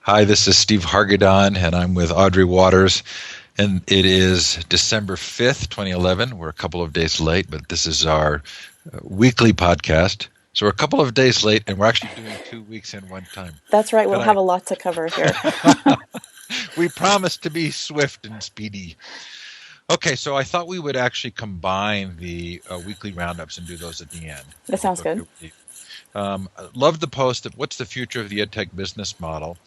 Hi, this is Steve Hargadon, and I'm with Audrey Waters. And it is December 5th, 2011. We're a couple of days late, but this is our weekly podcast. So we're a couple of days late, and we're actually doing 2 weeks in one time. That's right. We'll But have a lot to cover here. we promise to be swift and speedy. Okay, so I thought we would actually combine the weekly roundups and do those at the end. That sounds good. Love the post of what's the future of the EdTech business model,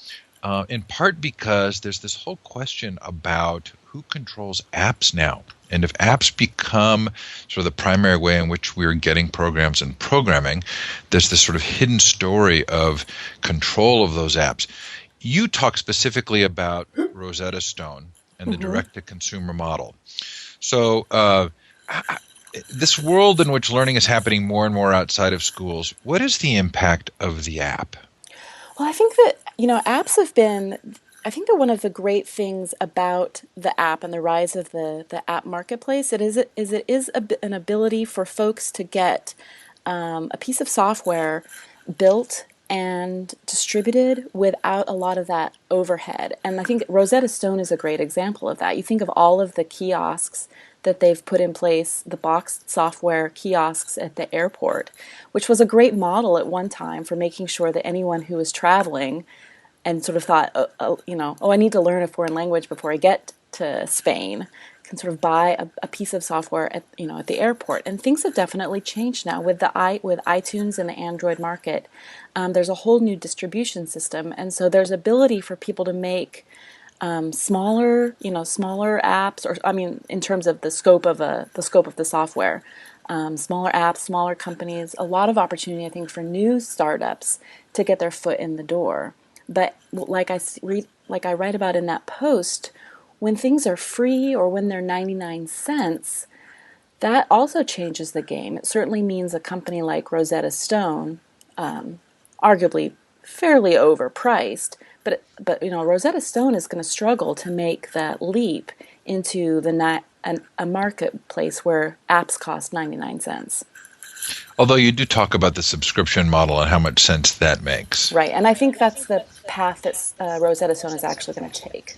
in part because there's this whole question about who controls apps now. And if apps become sort of the primary way in which we're getting programs and programming, there's this sort of hidden story of control of those apps. You talk specifically about Rosetta Stone and the direct-to-consumer model. So this world in which learning is happening more and more outside of schools, what is the impact of the app? Well, I think that, apps have been, I think that one of the great things about the app and the rise of the app marketplace, it is an ability for folks to get a piece of software built and distributed without a lot of that overhead. And I think Rosetta Stone is a great example of that. You think of all of the kiosks that they've put in place, the boxed software kiosks at the airport, which was a great model at one time for making sure that anyone who was traveling and sort of thought, I need to learn a foreign language before I get to Spain, can sort of buy a piece of software at the airport. And things have definitely changed now with iTunes and the Android market. There's a whole new distribution system, and so there's ability for people to make smaller apps, or in terms of the scope of the software, smaller apps, smaller companies. A lot of opportunity, I think, for new startups to get their foot in the door. But like I write about in that post, when things are free or when they're 99 cents, that also changes the game. It certainly means a company like Rosetta Stone, arguably fairly overpriced, but Rosetta Stone is going to struggle to make that leap into a marketplace where apps cost 99 cents. Although you do talk about the subscription model and how much sense that makes. Right, and I think that's the path that Rosetta Stone is actually going to take.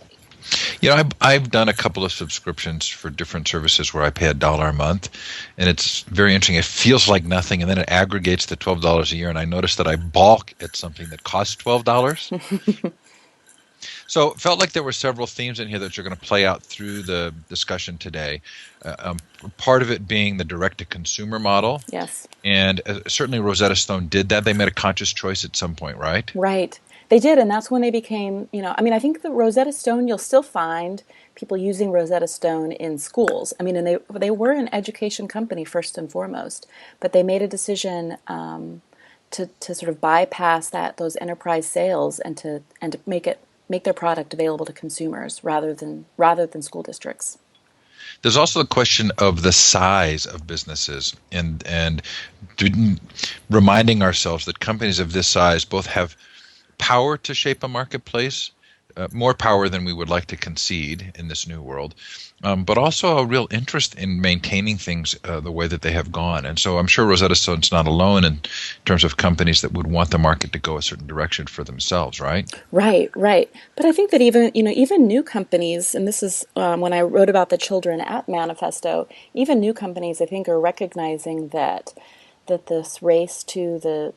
I've done a couple of subscriptions for different services where I pay $1 a month, and it's very interesting. It feels like nothing, and then it aggregates to $12 a year, and I notice that I balk at something that costs $12. So it felt like there were several themes in here that you're going to play out through the discussion today. Part of it being the direct-to-consumer model. Yes. And certainly Rosetta Stone did that. They made a conscious choice at some point, right? Right. They did, and that's when they became, I think the Rosetta Stone, you'll still find people using Rosetta Stone in schools. And they were an education company first and foremost, but they made a decision to sort of bypass those enterprise sales and to make their product available to consumers rather than school districts. There's also the question of the size of businesses and reminding ourselves that companies of this size both have power to shape a marketplace, more power than we would like to concede in this new world, but also a real interest in maintaining things the way that they have gone. And so I'm sure Rosetta Stone's not alone in terms of companies that would want the market to go a certain direction for themselves, right? Right. But I think that even new companies, and this is when I wrote about the Children App Manifesto, even new companies, I think, are recognizing that this race to the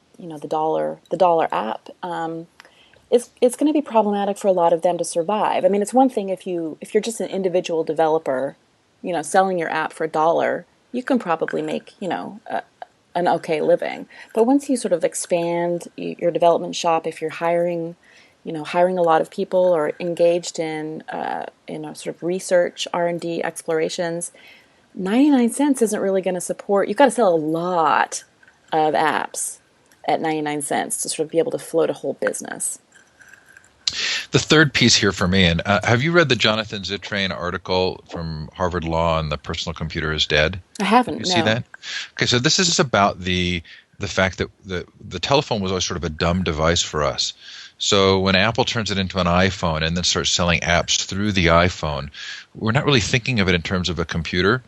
dollar app, it's going to be problematic for a lot of them to survive. I mean, it's one thing if you're just an individual developer, selling your app for $1, you can probably make an okay living. But once you sort of expand your development shop, if you're hiring a lot of people or engaged in sort of research, R&D explorations, 99 cents isn't really going to support. You've got to sell a lot of apps at 99 cents to sort of be able to float a whole business. The third piece here for me, and have you read the Jonathan Zittrain article from Harvard Law on the personal computer is dead? I haven't. You see that? Okay, so this is about the fact that the telephone was always sort of a dumb device for us. So when Apple turns it into an iPhone and then starts selling apps through the iPhone, we're not really thinking of it in terms of a computer,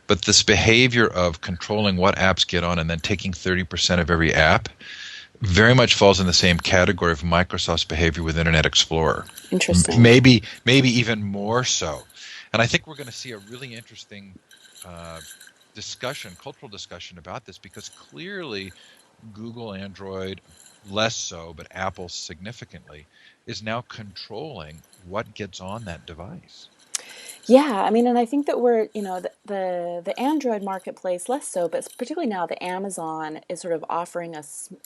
but this behavior of controlling what apps get on and then taking 30% of every app very much falls in the same category of Microsoft's behavior with Internet Explorer. Interesting. Maybe even more so. And I think we're going to see a really interesting uh, cultural discussion about this because clearly Google, Android, less so, but Apple significantly, is now controlling what gets on that device. Yeah, I mean, and I think that we're, the Android marketplace less so, but particularly now the Amazon is sort of offering a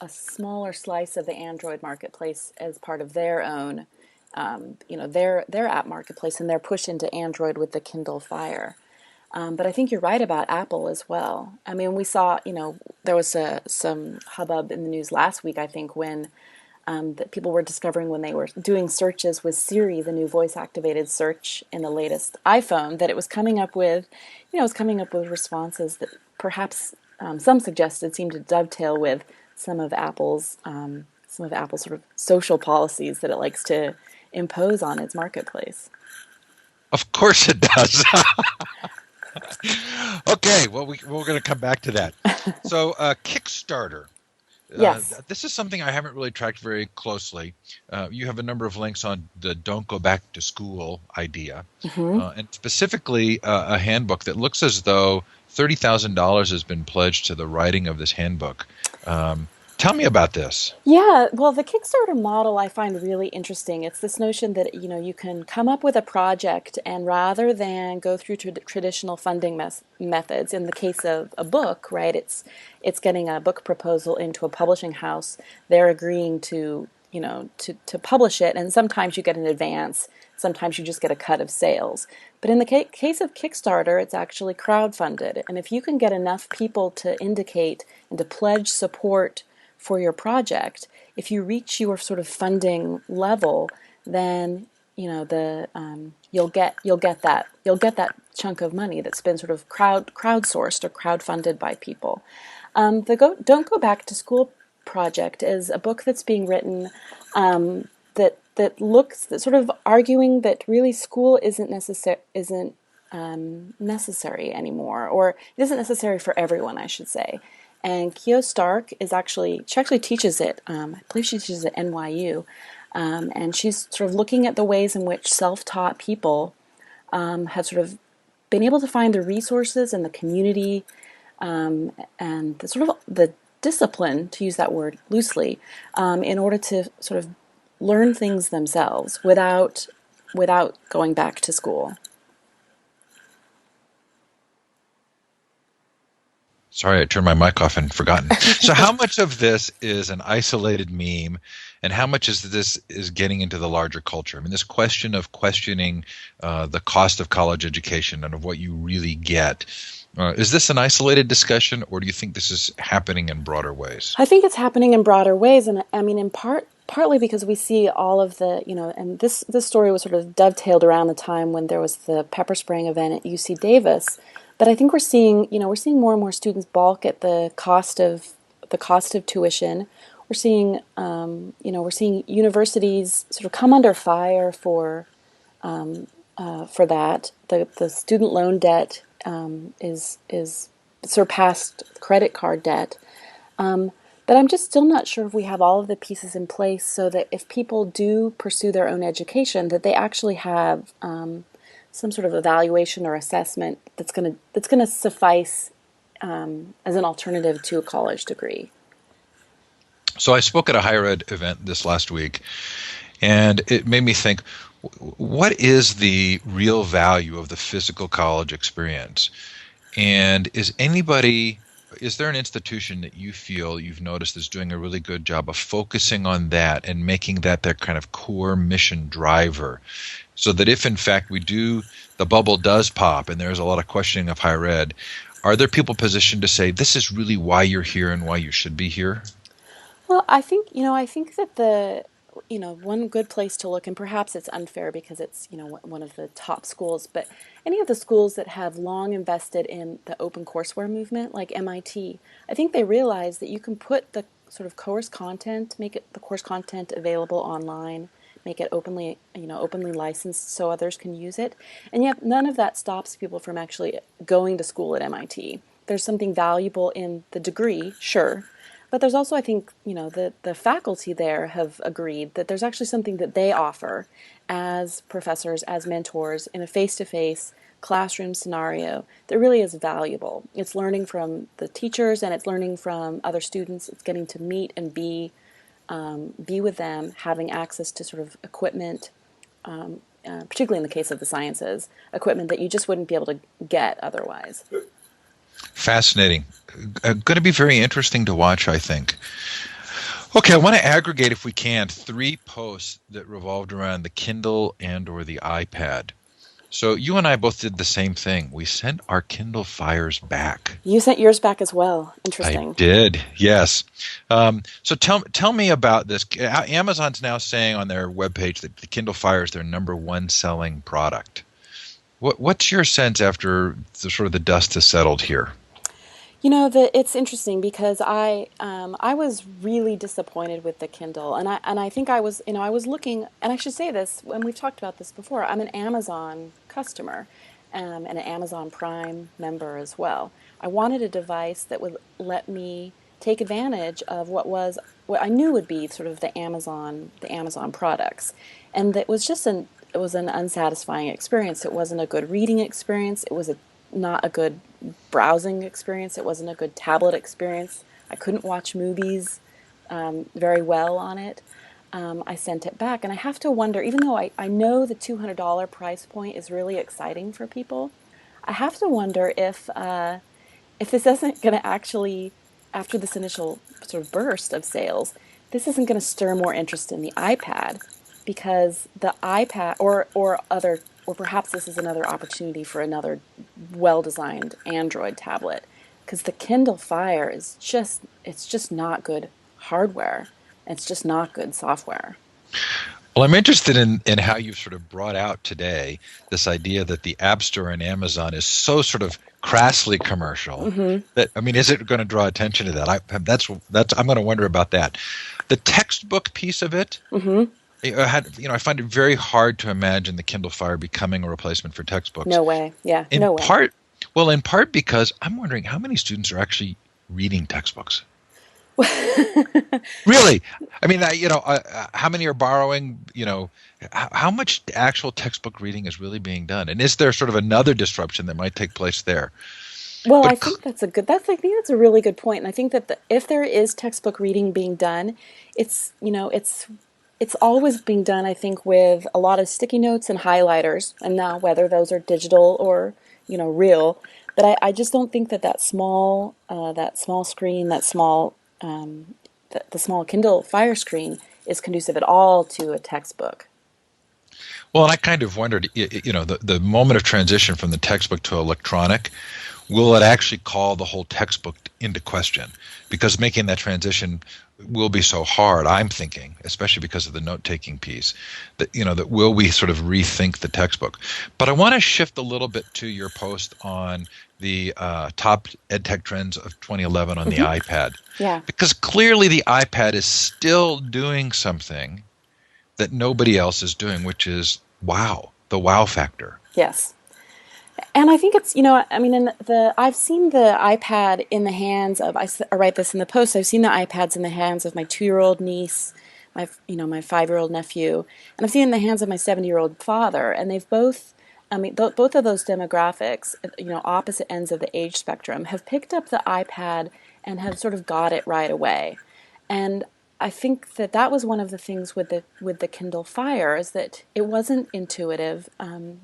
smaller slice of the Android marketplace as part of their own, their app marketplace and their push into Android with the Kindle Fire. But I think you're right about Apple as well. I mean, we saw, there was some hubbub in the news last week, I think, when that people were discovering when they were doing searches with Siri, the new voice-activated search in the latest iPhone, that it was coming up with, it was coming up with responses that perhaps some suggested seemed to dovetail with some of Apple's sort of social policies that it likes to impose on its marketplace. Of course it does. Okay, well, we're going to come back to that. So, Kickstarter. Yes. This is something I haven't really tracked very closely. You have a number of links on the "Don't Go Back to School" idea, Hmm. and specifically a handbook that looks as though $30,000 has been pledged to the writing of this handbook. Tell me about this. Yeah, well, the Kickstarter model I find really interesting. It's this notion that, you can come up with a project and rather than go through traditional funding methods, in the case of a book, right, it's getting a book proposal into a publishing house. They're agreeing to publish it, and sometimes you get an advance, sometimes you just get a cut of sales. But in the case of Kickstarter, it's actually crowdfunded. And if you can get enough people to indicate and to pledge support for your project, if you reach your sort of funding level, then you'll get that chunk of money that's been sort of crowdsourced or crowdfunded by people. The Don't Go Back to School project is a book that's being written that sort of arguing that really school isn't necessary anymore, or it isn't necessary for everyone, I should say. And Keo Stark she actually teaches it. I believe she teaches at NYU, and she's sort of looking at the ways in which self-taught people have sort of been able to find the resources and the community and the sort of the discipline, to use that word loosely, in order to sort of learn things themselves without going back to school. Sorry, I turned my mic off and forgotten. So, how much of this is an isolated meme, and how much is this is getting into the larger culture? I mean, this question of questioning the cost of college education and of what you really get. Is this an isolated discussion, or do you think this is happening in broader ways? I think it's happening in broader ways, and I mean, in partly because we see all of the, and this story was sort of dovetailed around the time when there was the pepper spraying event at UC Davis. But I think we're seeing more and more students balk at the cost of tuition. We're seeing universities sort of come under fire for that. The student loan debt is surpassed credit card debt. But I'm just still not sure if we have all of the pieces in place so that if people do pursue their own education, that they actually have some sort of evaluation or assessment that's gonna suffice as an alternative to a college degree. So, I spoke at a higher ed event this last week, and it made me think, what is the real value of the physical college experience? And is there an institution that you feel you've noticed is doing a really good job of focusing on that and making that their kind of core mission driver? So that if in fact the bubble does pop and there's a lot of questioning of higher ed, are there people positioned to say, this is really why you're here and why you should be here? Well, I think that one good place to look, and perhaps it's unfair because it's, one of the top schools, but any of the schools that have long invested in the open courseware movement, like MIT, I think they realize that you can put the sort of make it the course content available online, make it openly licensed so others can use it. And yet none of that stops people from actually going to school at MIT. There's something valuable in the degree, sure, But there's also, I think, the faculty there have agreed that there's actually something that they offer as professors, as mentors in a face-to-face classroom scenario that really is valuable. It's learning from the teachers and it's learning from other students. It's getting to meet and be with them, having access to sort of equipment, particularly in the case of the sciences, equipment that you just wouldn't be able to get otherwise. Fascinating. Going to be very interesting to watch, I think. Okay, I want to aggregate, if we can, 3 posts that revolved around the Kindle and or the iPad. So you and I both did the same thing. We sent our Kindle Fires back. You sent yours back as well. I Interesting. did, yes. So tell me about this. Amazon's now saying on their webpage that the Kindle Fire is their #1 selling product. What's your sense after the dust has settled here? It's interesting because I was really disappointed with the Kindle, and I think I was looking, and I should say this, and we've talked about this before. I'm an Amazon customer, and an Amazon Prime member as well. I wanted a device that would let me take advantage of what I knew would be sort of the Amazon products, and it was an unsatisfying experience. It wasn't a good reading experience. It was not a good browsing experience. It wasn't a good tablet experience. I couldn't watch movies very well on it. I sent it back, and I have to wonder, even though I know the $200 price point is really exciting for people, I have to wonder if this isn't going to actually, after this initial sort of burst of sales, this isn't going to stir more interest in the iPad, because the iPad or perhaps this is another opportunity for another well-designed Android tablet, because the Kindle Fire it's just not good hardware. It's just not good software. Well, I'm interested in how you've sort of brought out today this idea that the App Store and Amazon is so sort of crassly commercial that, I mean, is it going to draw attention to that? I'm going to wonder about that. The textbook piece of it, I find it very hard to imagine the Kindle Fire becoming a replacement for textbooks. No way. Yeah, In no way. in part because I'm wondering how many students are actually reading textbooks. Really? I mean, how many are borrowing? How much actual textbook reading is really being done? And is there sort of another disruption that might take place there? Well, I But think I think that's a really good point. And I think that if there is textbook reading being done, it's always being done, I think, with a lot of sticky notes and highlighters, and now whether those are digital or, real. But I just don't think that small screen, the small Kindle Fire screen is conducive at all to a textbook. Well, and I kind of wondered, the moment of transition from the textbook to electronic, will it actually call the whole textbook into question? Because making that transition will be so hard, I'm thinking, especially because of the note-taking piece, that will we sort of rethink the textbook? But I want to shift a little bit to your post on the top EdTech trends of 2011 on the iPad. Yeah. Because clearly the iPad is still doing something that nobody else is doing, which is the wow factor. Yes. And I think it's, I mean, I've seen the iPad in the hands of, I write this in the post, I've seen the iPads in the hands of my 2-year-old niece, my 5-year-old nephew, and I've seen it in the hands of my 70-year-old father, and they've both, both of those demographics, opposite ends of the age spectrum, have picked up the iPad and have sort of got it right away. And I think that was one of the things with the Kindle Fire, is that it wasn't intuitive.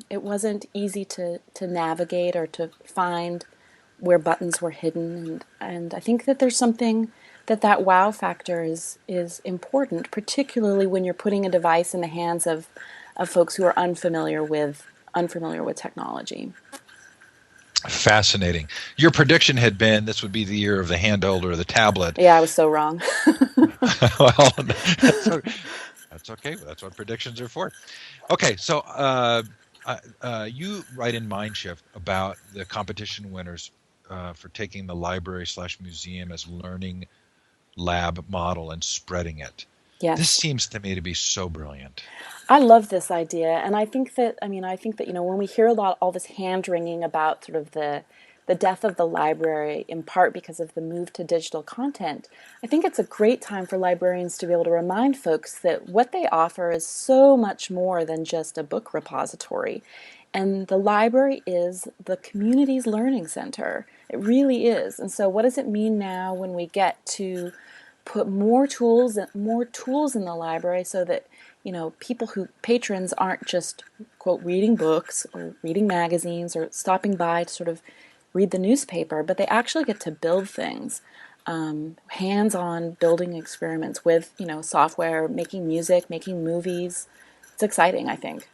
It wasn't easy to navigate or to find where buttons were hidden. And I think that there's something that wow factor is important, particularly when you're putting a device in the hands of folks who are unfamiliar with technology. Fascinating. Your prediction had been this would be the year of the handheld or the tablet. Yeah, I was so wrong. Well, that's okay. That's what predictions are for. Okay, so you write in Mindshift about the competition winners for taking the library/museum as learning lab model and spreading it. Yes. This seems to me to be so brilliant. I love this idea, and I think that when we hear all this hand wringing about sort of the the death of the library, in part because of the move to digital content, I think it's a great time for librarians to be able to remind folks that what they offer is so much more than just a book repository. And the library is the community's learning center. It really is. And so what does it mean now when we get to put more tools in the library so that people who patrons aren't just quote reading books or reading magazines or stopping by to sort of read the newspaper, but they actually get to build things, hands-on building experiments with software, making music, making movies. It's exciting, I think.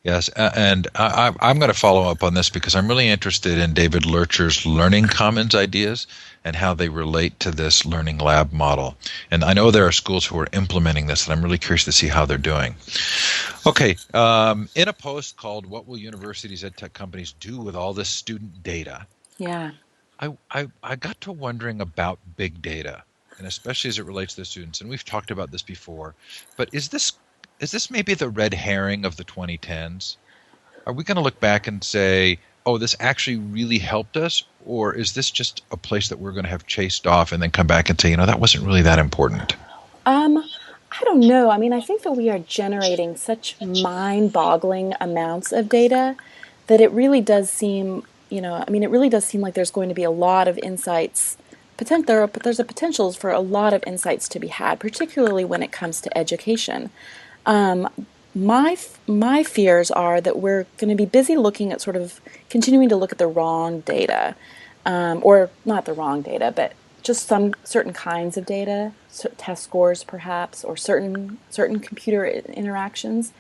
Yes, and I'm going to follow up on this because I'm really interested in David Lurcher's Learning Commons ideas and how they relate to this learning lab model. And I know there are schools who are implementing this, and I'm really curious to see how they're doing. Okay, in a post called "What Will Universities and Tech Companies Do with All This Student Data?" Yeah. I got to wondering about big data, and especially as it relates to the students. And we've talked about this before, but is this maybe the red herring of the 2010s? Are we going to look back and say, oh, this actually really helped us? Or is this just a place that we're going to have chased off and then come back and say, that wasn't really that important? I don't know. I mean, I think that we are generating such mind-boggling amounts of data that it really does seem, it really does seem like there's going to be a lot of insights. There's a potential for a lot of insights to be had, particularly when it comes to education. My fears are that we're going to be busy looking at sort of continuing to look at the wrong data, or not the wrong data, but just some certain kinds of data, test scores perhaps, or certain computer interactions,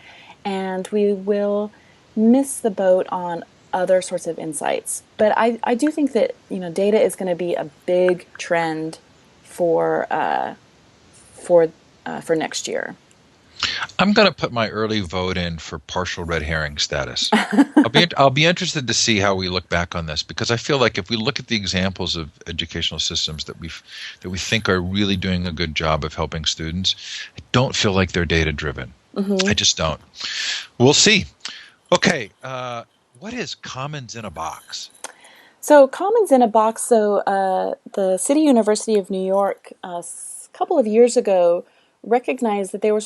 and we will miss the boat on other sorts of insights. But I do think that data is going to be a big trend for next year. I'm going to put my early vote in for partial red herring status. I'll be interested to see how we look back on this, because I feel like if we look at the examples of educational systems that we think are really doing a good job of helping students, I don't feel like they're data driven. Mm-hmm. I just don't. We'll see. Okay, what is Commons in a Box? So Commons in a Box. The City University of New York a couple of years ago recognized that they were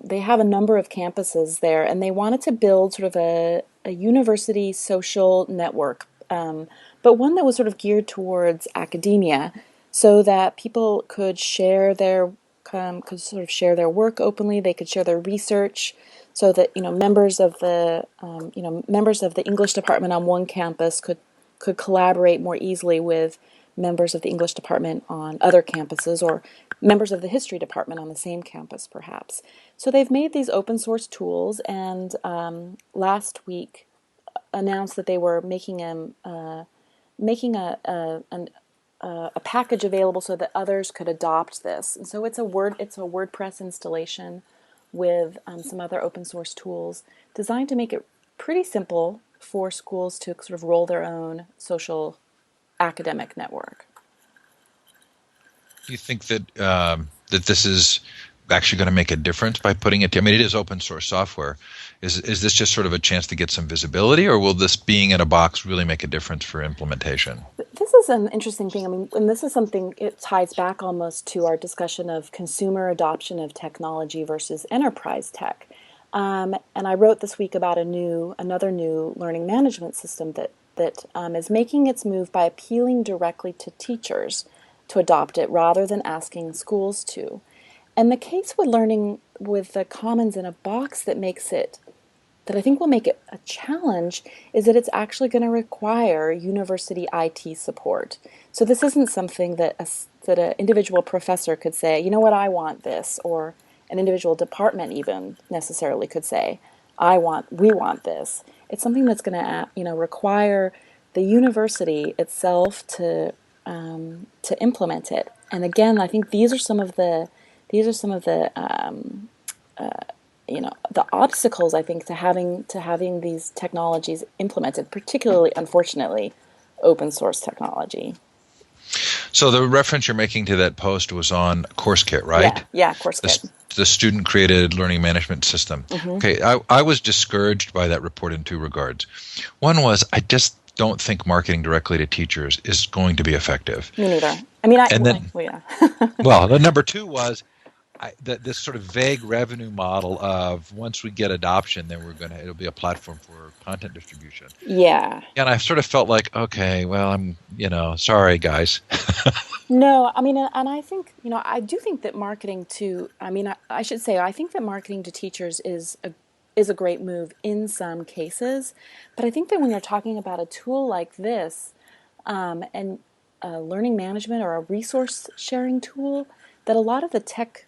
they have a number of campuses there, and they wanted to build sort of a university social network, but one that was sort of geared towards academia, so that people could share their work openly. They could share their research, so that members of the English department on one campus could collaborate more easily with members of the English department on other campuses, or members of the history department on the same campus, perhaps. So they've made these open source tools, and last week announced that they were making a package available so that others could adopt this. And so it's a WordPress installation with some other open source tools designed to make it pretty simple for schools to sort of roll their own social academic network. Do you think that that this is actually going to make a difference by putting it? I mean, it is open source software. Is this just sort of a chance to get some visibility, or will this being in a box really make a difference for implementation? This is an interesting thing. I mean, and this is something, it ties back almost to our discussion of consumer adoption of technology versus enterprise tech. And I wrote this week about another new learning management system that is making its move by appealing directly to teachers to adopt it rather than asking schools to. And the case with learning with the Commons in a Box that I think will make it a challenge is that it's actually going to require university IT support. So this isn't something that an individual professor could say, you know what, I want this, or an individual department even necessarily could say, we want this. It's something that's going to require the university itself to implement it. And again, I think these are some of the the obstacles, I think, to having these technologies implemented, particularly, unfortunately, open source technology. So the reference you're making to that post was on CourseKit, right? Yeah, CourseKit. The student-created learning management system. Mm-hmm. Okay, I was discouraged by that report in two regards. One was don't think marketing directly to teachers is going to be effective. Me neither. I mean, And then, well, yeah. well, the number two was this sort of vague revenue model of once we get adoption, then it'll be a platform for content distribution. Yeah. And I sort of felt like, okay, well, sorry, guys. No, I mean, and I think, I do think that marketing to, I mean, I should say, I think that marketing to teachers is a great move in some cases. But I think that when you're talking about a tool like this, and a learning management or a resource sharing tool, that a lot of the tech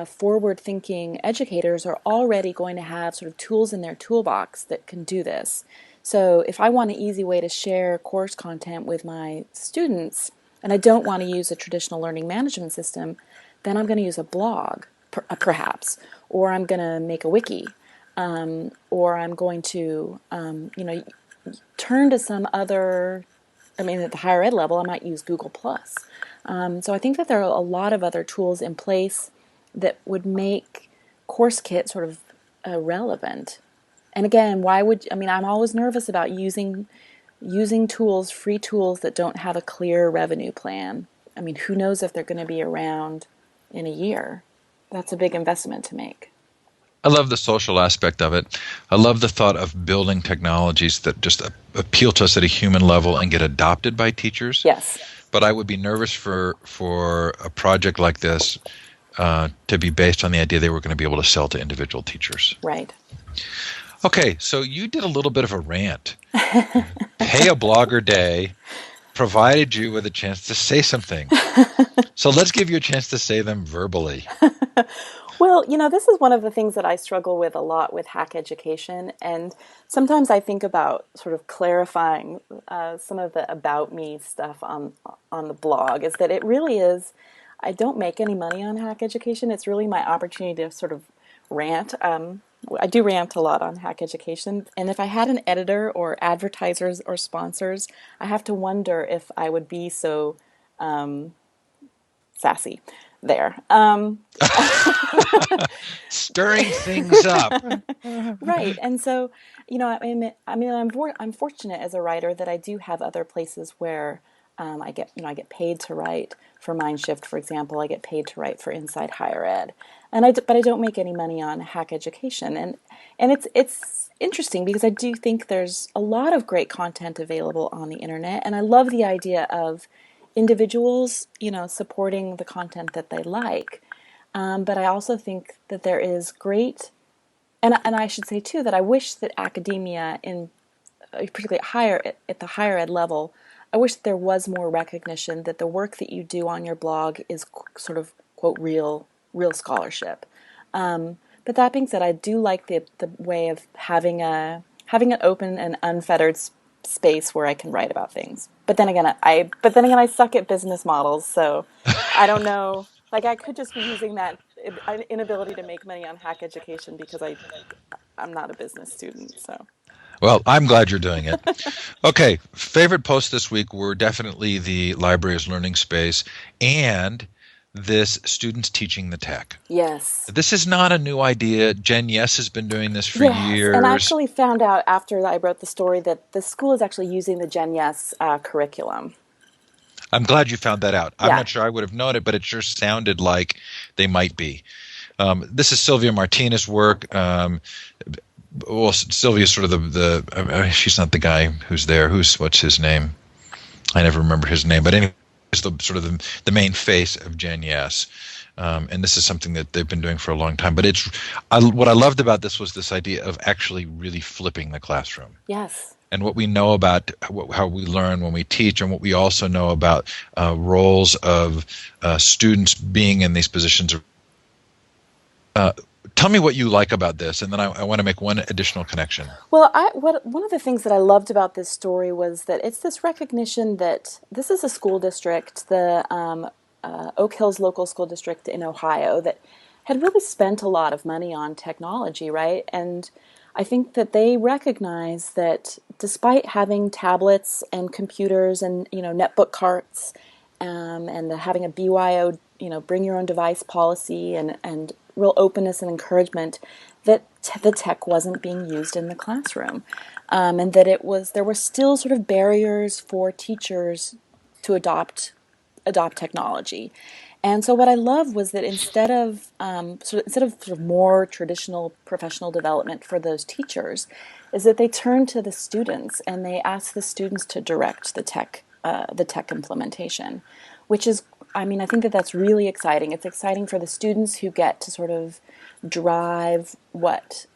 forward thinking educators are already going to have sort of tools in their toolbox that can do this. So if I want an easy way to share course content with my students, and I don't want to use a traditional learning management system, then I'm going to use a blog, perhaps, or I'm going to make a wiki, or I'm going to, turn to some other. I mean, at the higher ed level, I might use Google Plus. So I think that there are a lot of other tools in place that would make CourseKit sort of relevant. And again, I mean, I'm always nervous about using tools, free tools that don't have a clear revenue plan. I mean, who knows if they're going to be around in a year? That's a big investment to make. I love the social aspect of it. I love the thought of building technologies that just appeal to us at a human level and get adopted by teachers. Yes. But I would be nervous for a project like this to be based on the idea they were going to be able to sell to individual teachers. Right. Okay, so you did a little bit of a rant. Pay a Blogger Day provided you with a chance to say something. So let's give you a chance to say them verbally. Well, this is one of the things that I struggle with a lot with hack education. And sometimes I think about sort of clarifying some of the about me stuff on the blog, is that it really is, I don't make any money on hack education. It's really my opportunity to sort of rant. I do rant a lot on hack education. And if I had an editor or advertisers or sponsors, I have to wonder if I would be so sassy there. Stirring things up. Right. And so, I'm fortunate as a writer that I do have other places where I get paid to write for Mindshift, for example. I get paid to write for Inside Higher Ed, but I don't make any money on hack education. And it's interesting because I do think there's a lot of great content available on the internet, and I love the idea of individuals, supporting the content that they like. But I also think that there is great, and I should say too that I wish that academia, particularly at the higher ed level, I wish that there was more recognition that the work that you do on your blog is sort of quote real scholarship. But that being said, I do like the way of having an open and unfettered space where I can write about things. But then again, I suck at business models, so I don't know. Like, I could just be using that inability to make money on hack education because I'm not a business student. So. Well, I'm glad you're doing it. Okay, favorite posts this week were definitely the library as learning space and this students teaching the tech. Yes. This is not a new idea. Jen Yes has been doing this for years. And I actually found out after I wrote the story that the school is actually using the Gen Yes curriculum. I'm glad you found that out. I'm Yeah. not sure I would have known it, but it sure sounded like they might be. This is Sylvia Martinez's work. Well, Sylvia's sort of she's not the guy who's there. What's his name? I never remember his name, but anyway, it's the main face of Gen Yes. And this is something that they've been doing for a long time. But what I loved about this was this idea of actually really flipping the classroom. Yes. And what we know about how we learn when we teach, and what we also know about roles of students being in these positions. Tell me what you like about this, and then I want to make one additional connection. Well, one of the things that I loved about this story was that it's this recognition that this is a school district, the Oak Hills Local School District in Ohio, that had really spent a lot of money on technology, right? And I think that they recognize that despite having tablets and computers and netbook carts, and having a BYO bring your own device policy and real openness and encouragement that the tech wasn't being used in the classroom, and that there were still sort of barriers for teachers to adopt technology. And so what I love was that instead of sort of more traditional professional development for those teachers, is that they turned to the students and they asked the students to direct the tech implementation, which is, I mean, I think that that's really exciting. It's exciting for the students who get to sort of drive what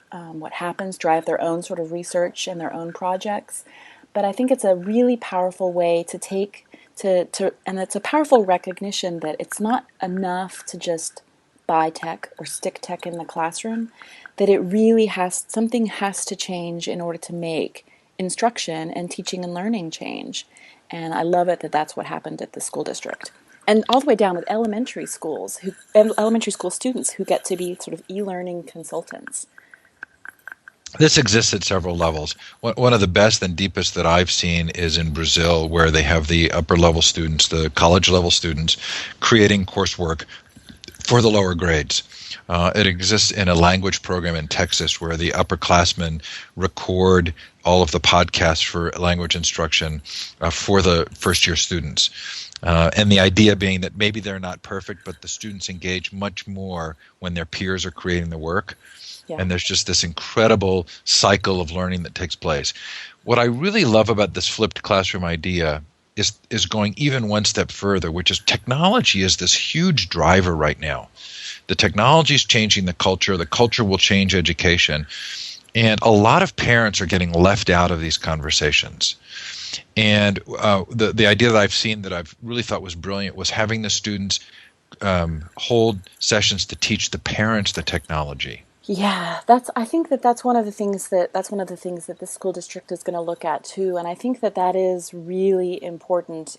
happens, drive their own sort of research and their own projects. But I think it's a really powerful way to take and it's a powerful recognition that it's not enough to just buy tech or stick tech in the classroom, that it really something has to change in order to make instruction and teaching and learning change. And I love it that that's what happened at the school district. And all the way down with elementary elementary school students who get to be sort of e-learning consultants. This exists at several levels. One of the best and deepest that I've seen is in Brazil, where they have the upper level students, the college level students, creating coursework for the lower grades. It exists in a language program in Texas where the upperclassmen record all of the podcasts for language instruction for the first year students. And the idea being that maybe they're not perfect, but the students engage much more when their peers are creating the work. Yeah. And there's just this incredible cycle of learning that takes place. What I really love about this flipped classroom idea is going even one step further, which is technology is this huge driver right now. The technology is changing the culture. The culture will change education. And a lot of parents are getting left out of these conversations. And the idea that I've seen that I've really thought was brilliant was having the students hold sessions to teach the parents the technology. Yeah, I think that's one of the things that the school district is going to look at too, and I think that is really important,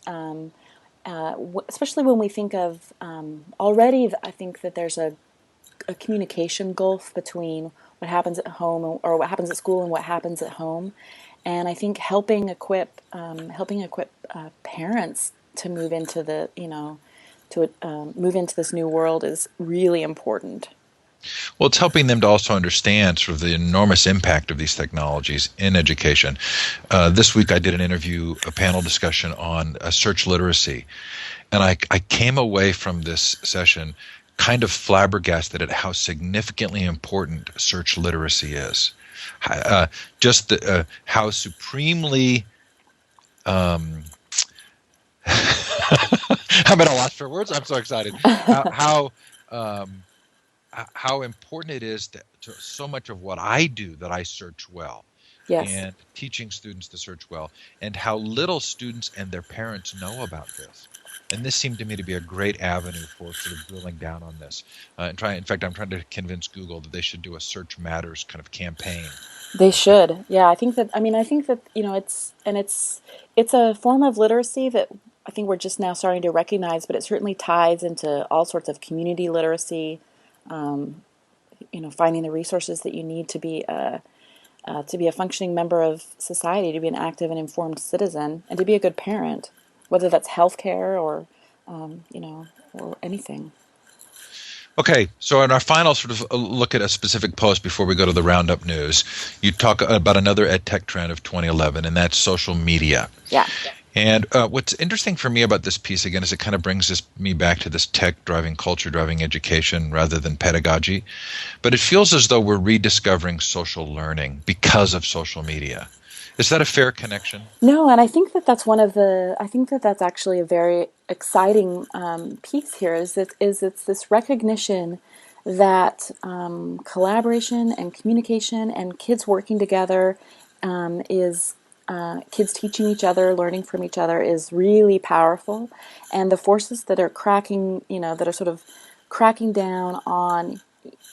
especially when we think of already. I think that there's a communication gulf between what happens at home or what happens at school and what happens at home, and I think helping equip parents to move into move into this new world is really important. Well, it's helping them to also understand sort of the enormous impact of these technologies in education. This week I did a panel discussion on search literacy. And I came away from this session kind of flabbergasted at how significantly important search literacy is. How supremely... I'm at a loss for words. I'm so excited. How important it is to so much of what I do that I search well. Yes. And teaching students to search well, and how little students and their parents know about this. And this seemed to me to be a great avenue for sort of drilling down on this. In fact, I'm trying to convince Google that they should do a Search Matters kind of campaign. They should. Yeah, I think that it's a form of literacy that I think we're just now starting to recognize, but it certainly ties into all sorts of community literacy. Finding the resources that you need to be a functioning member of society, to be an active and informed citizen, and to be a good parent, whether that's healthcare or anything. Okay, so in our final sort of look at a specific post before we go to the roundup news, you talk about another EdTech trend of 2011, and that's social media. Yeah. And what's interesting for me about this piece, again, is it kind of brings me back to this tech driving culture, driving education rather than pedagogy. But it feels as though we're rediscovering social learning because of social media. Is that a fair connection? No, and I think that that's actually a very exciting piece here. It's this recognition that collaboration and communication and kids working together kids teaching each other, learning from each other is really powerful, and the forces that are sort of cracking down on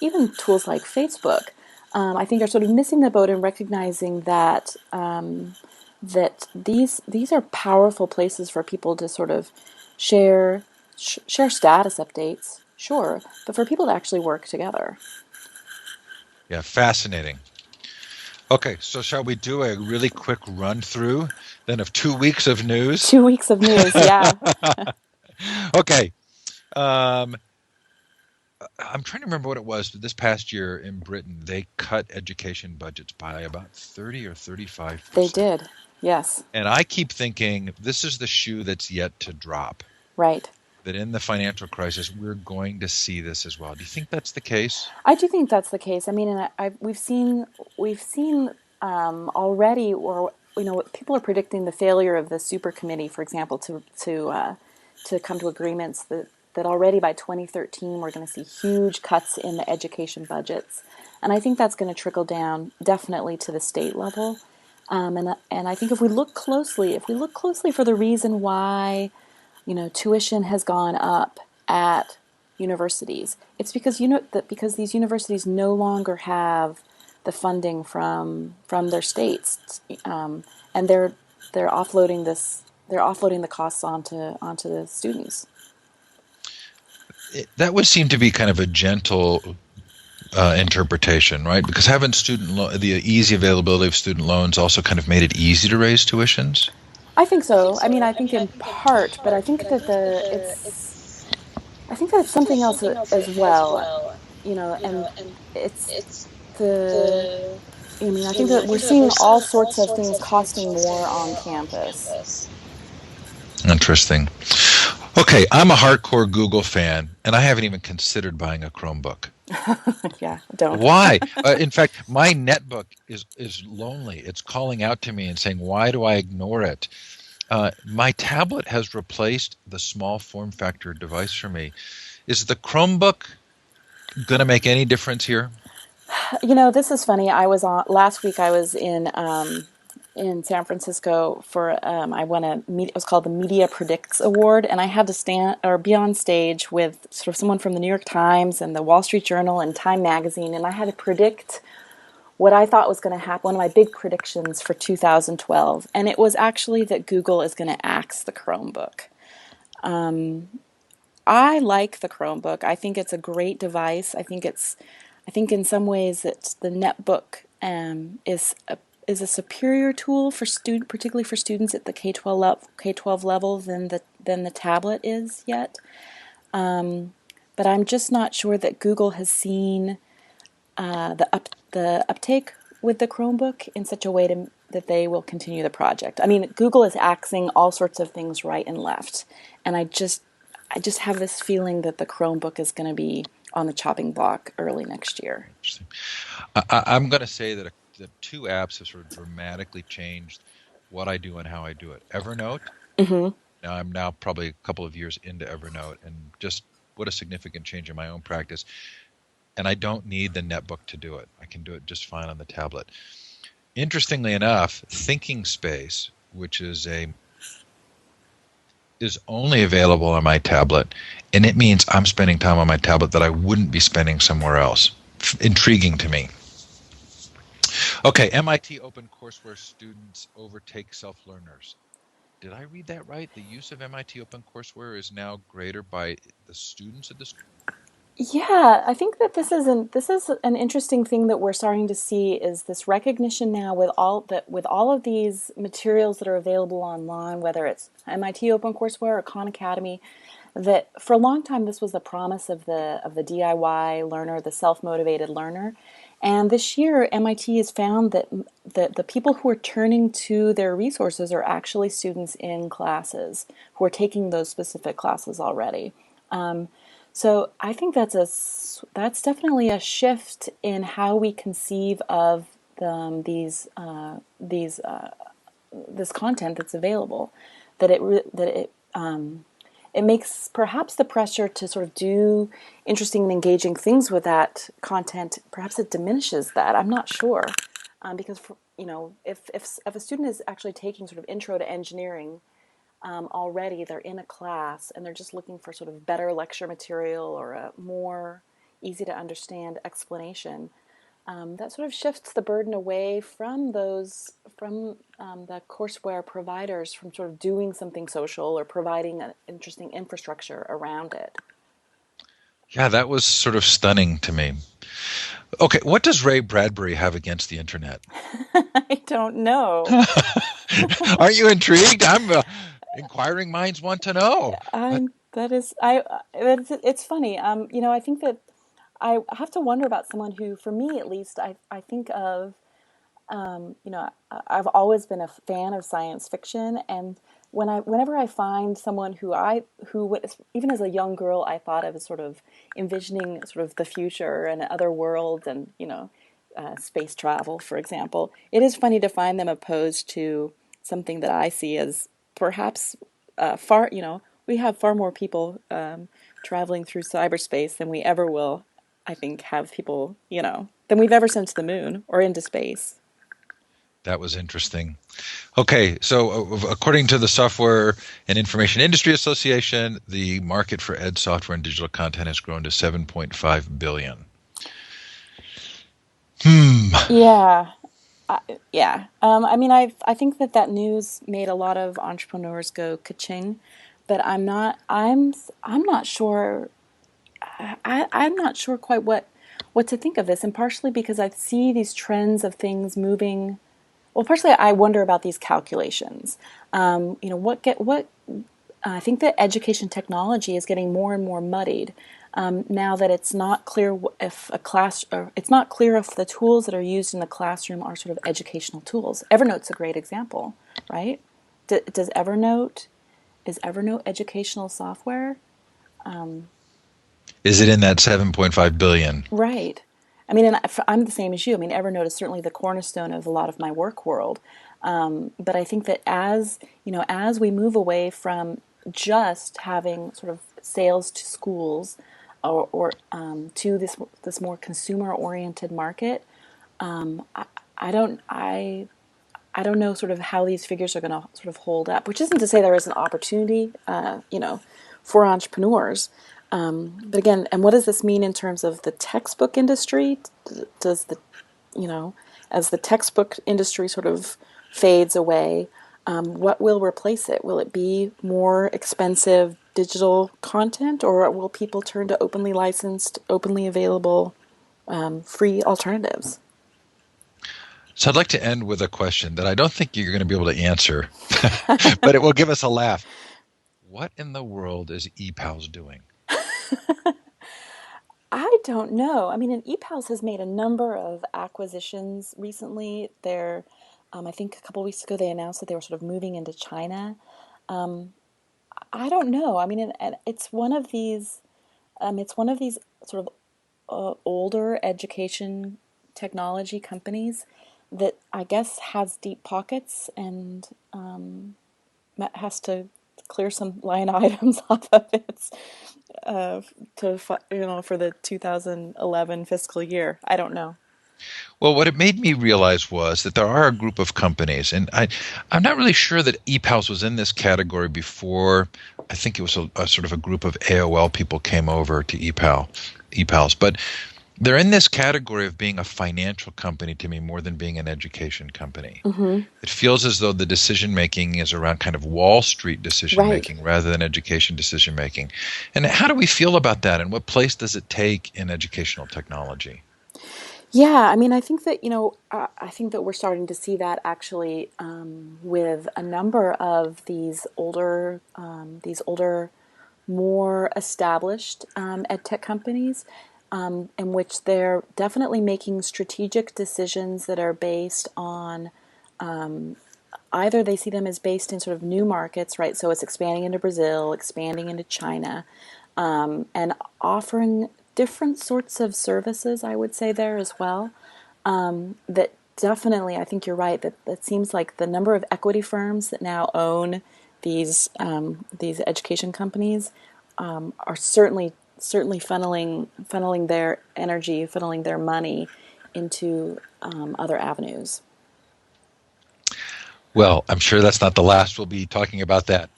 even tools like Facebook, I think are sort of missing the boat in recognizing that these are powerful places for people to sort of share status updates, sure, but for people to actually work together. Yeah, fascinating. Okay, so shall we do a really quick run through then of 2 weeks of news? 2 weeks of news, yeah. Okay. I'm trying to remember what it was, but this past year in Britain, they cut education budgets by about 30 or They 35%. did. Yes. And I keep thinking this is the shoe that's yet to drop, Right. that in the financial crisis, we're going to see this as well. Do you think that's the case? I do think that's the case. I mean, and we've seen already, or people are predicting the failure of the super committee, for example, to come to agreements that already by 2013 we're going to see huge cuts in the education budgets, and I think that's going to trickle down definitely to the state level. And I think if we look closely for the reason why tuition has gone up at universities. It's because these universities no longer have the funding from their states, and they're offloading the costs onto the students. That would seem to be kind of a gentle interpretation, right? Because haven't the easy availability of student loans also kind of made it easy to raise tuitions? I think so. I mean, I think in part, but I think that it's something else as well. And it's the I mean, I think that we're seeing all sorts of things costing more on campus. Interesting. Okay, I'm a hardcore Google fan, and I haven't even considered buying a Chromebook. Yeah, don't. Why? In fact, my netbook is lonely. It's calling out to me and saying, "Why do I ignore it?" My tablet has replaced the small form factor device for me. Is the Chromebook going to make any difference here? This is funny. I was on last week. I was in San Francisco for I won it was called the Media Predicts Award, and I had to stand or be on stage with sort of someone from the New York Times and the Wall Street Journal and Time Magazine, and I had to predict what I thought was going to happen. One of my big predictions for 2012, and it was actually that Google is going to axe the Chromebook. I like the Chromebook. I think it's a great device. I think in some ways that the netbook is a superior tool for particularly for students at the K-12 level than the tablet is yet. But I'm just not sure that Google has seen the uptake with the Chromebook in such a way that they will continue the project. I mean, Google is axing all sorts of things right and left, and I just have this feeling that the Chromebook is going to be on the chopping block early next year. I'm going to say that the two apps have sort of dramatically changed what I do and how I do it. Evernote. Mm-hmm. Now I'm probably a couple of years into Evernote, and just what a significant change in my own practice. And I don't need the netbook to do it. I can do it just fine on the tablet. Interestingly enough, Thinking Space, which is only available on my tablet, and it means I'm spending time on my tablet that I wouldn't be spending somewhere else. Intriguing to me. Okay, MIT OpenCourseWare students overtake self-learners. Did I read that right? The use of MIT OpenCourseWare is now greater by the students at the school? Yeah, I think that this is an interesting thing that we're starting to see is this recognition now with all of these materials that are available online, whether it's MIT OpenCourseWare or Khan Academy, that for a long time this was the promise of the DIY learner, the self-motivated learner. And this year, MIT has found that the people who are turning to their resources are actually students in classes who are taking those specific classes already. So I think that's definitely a shift in how we conceive of this content that's available. That it makes perhaps the pressure to sort of do interesting and engaging things with that content. Perhaps it diminishes that. I'm not sure, because if a student is actually taking sort of intro to engineering. Already they're in a class and they're just looking for sort of better lecture material or a more easy to understand explanation. That sort of shifts the burden away from the courseware providers from sort of doing something social or providing an interesting infrastructure around it. Yeah, that was sort of stunning to me. Okay, what does Ray Bradbury have against the internet? I don't know. Aren't you intrigued? Inquiring minds want to know. It's funny. I think that I have to wonder about someone who, for me at least, I think of, I've always been a fan of science fiction, and whenever I find someone even as a young girl, I thought of as sort of envisioning sort of the future and other worlds and, space travel, for example, it is funny to find them opposed to something that I see as perhaps we have far more people traveling through cyberspace than we ever will, I think, have people, than we've ever sent to the moon or into space. That was interesting. Okay, so according to the Software and Information Industry Association, the market for ed software and digital content has grown to 7.5 billion. Yeah. Yeah. I mean, I think that news made a lot of entrepreneurs go ka-ching, but I'm not sure. I'm not sure quite what to think of this, and partially because I see these trends of things moving. Well, partially I wonder about these calculations. What I think that education technology is getting more and more muddied now that it's not clear if it's not clear if the tools that are used in the classroom are sort of educational tools. Evernote's a great example, right? Does Evernote is Evernote educational software? Is it in that 7.5 billion? Right. I mean, and I'm the same as you. I mean, Evernote is certainly the cornerstone of a lot of my work world. But I think that as we move away from just having sort of sales to schools or to this more consumer oriented market, I, I don't I don't know sort of how these figures are going to sort of hold up. Which isn't to say there isn't opportunity, for entrepreneurs. But again, and what does this mean in terms of the textbook industry? Does the, you know, as the textbook industry sort of fades away, what will replace it? Will it be more expensive digital content, or will people turn to openly licensed, openly available, free alternatives? So I'd like to end with a question that I don't think you're going to be able to answer, but it will give us a laugh. What in the world is ePals doing? I don't know. I mean, and ePals has made a number of acquisitions recently. I think a couple weeks ago, they announced that they were sort of moving into China. I don't know. I mean, and it's one of these sort of older education technology companies that I guess has deep pockets and has to clear some line items off of its for the 2011 fiscal year. I don't know. Well, what it made me realize was that there are a group of companies, and I'm not really sure that ePals was in this category before. I think it was a sort of a group of AOL people came over to ePals, but they're in this category of being a financial company to me more than being an education company. Hmm. It feels as though the decision making is around kind of Wall Street decision Right. making rather than education decision making. And how do we feel about that? And what place does it take in educational technology? Yeah, I mean, I think that, I think that we're starting to see that actually with a number of these older, more established ed tech companies, in which they're definitely making strategic decisions that are based on either they see them as based in sort of new markets, right? So it's expanding into Brazil, expanding into China, and offering different sorts of services, I would say, there as well. That definitely, I think you're right, that seems like the number of equity firms that now own these education companies are certainly funneling their energy, funneling their money into other avenues. Well, I'm sure that's not the last we'll be talking about that.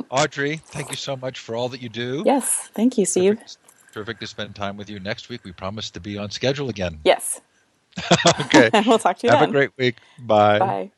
Audrey, thank you so much for all that you do. Yes, thank you, Steve. Terrific, terrific to spend time with you. Next week, we promise to be on schedule again. Yes. Okay. We'll talk to you Have a then. great week. Bye. Bye.